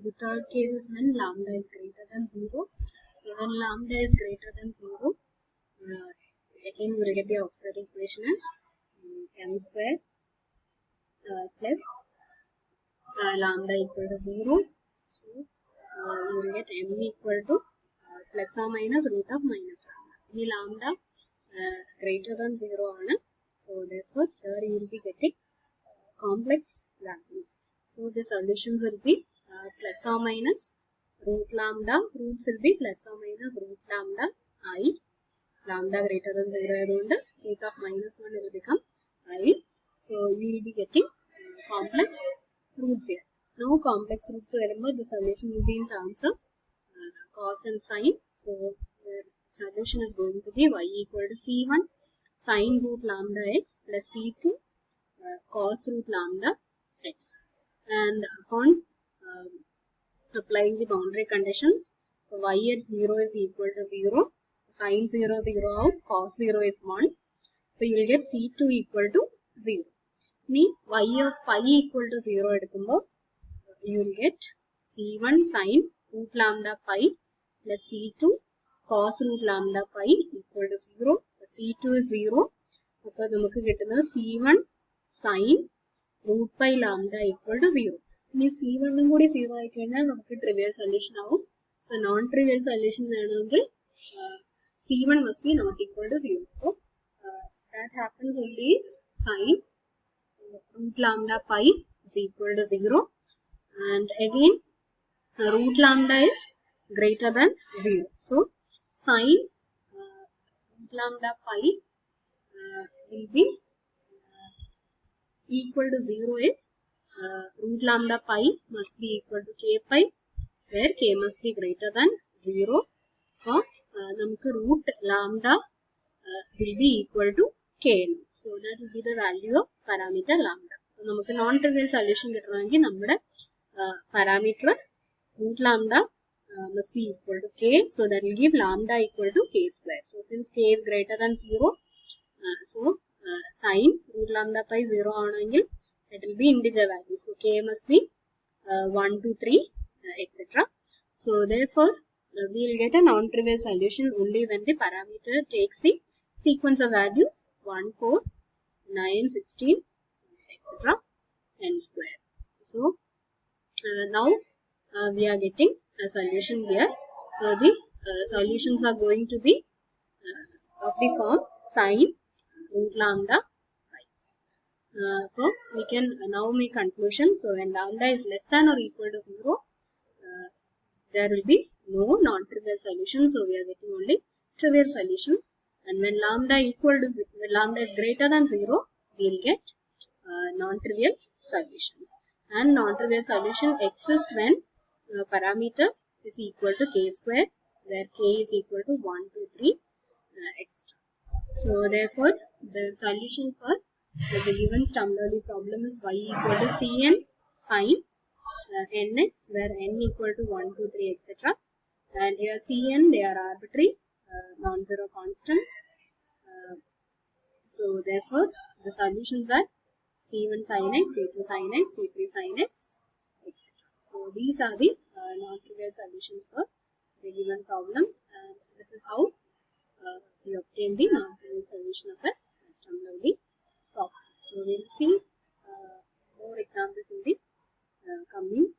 The third case is when lambda is greater than 0. So when lambda is greater than 0, again you will get the auxiliary equation as m square plus lambda equal to 0. So you will get m equal to plus or minus root of minus lambda. The lambda greater than 0 ആണ്. So therefore here you will be getting complex values. So the solutions will be plus or minus root lambda. Roots will be plus or minus root lambda I. Lambda greater than 0 ayadonde root of minus 1 will become I. So you will be getting complex roots here. Now complex roots varumbo the solution will be in terms of cos and sine. So the solution is going to be y equal to c1 sine root lambda x plus c2 cos root lambda x. And upon applying the boundary conditions, y at 0 is equal to 0, sine 0 0 out, cos 0 is 1. So you will get c2 equal to 0. Ni y of pi equal to 0 edukumbo you will get c1 sine root lambda pi plus c2 cos root lambda pi equal to 0. c2 is 0. അപ്പോൾ നമുക്ക് കിട്ടുന്നത് c1 sine root pi lambda equal to 0. ഇനി c1 ഉം കൂടി 0 ആയി കഴിഞ്ഞാൽ നമുക്ക് trivial solution ആവും. സോ നോൺ ട്രിവിയൽ സൊല്യൂഷൻ വേണമെങ്കിൽ c1 must be not equal to 0. So that happens only if sine root lambda pi is equal to 0 and again root lambda is greater than 0. So sine root lambda pi will be equal to 0 if root lambda pi must be equal to k pi where k must be greater than 0 or namukku root lambda will be equal to k. So that will be the value of parameter lambda. So namukku non trivial solution kittanengil nammade parameter root lambda must be equal to k, so that will give lambda equal to k square. So since k is greater than 0, so sine root lambda pi 0 aanengil it will be integer value. So k must be 1, 2, 3, etc. So therefore we will get a non-trivial solution only when the parameter takes the sequence of values 1, 4, 9, 16, etc. n square. So now we are getting a solution here. So the solutions are going to be of the form sine root lambda pi. So we can now make conclusion. So when lambda is less than or equal to 0, there will be no non-trivial solution. So we are getting only trivial solutions. And when lambda is greater than 0, we will get non-trivial solutions. And non-trivial solution exists when parameter is equal to k square, where k is equal to 1, 2, 3, etc. So therefore the solution for the given Sturm-Liouville problem is y equal to cn sine nx, where n equal to 1, 2, 3, etc. And here cn, they are arbitrary non-zero constants. So therefore the solutions are c1 sin x, c2 sin x, c3 sin x, etc. So these are the non-trivial solutions for the given problem, and this is how we obtain the non-trivial solution of a Sturm-Liouville problem. So we will see more examples in the coming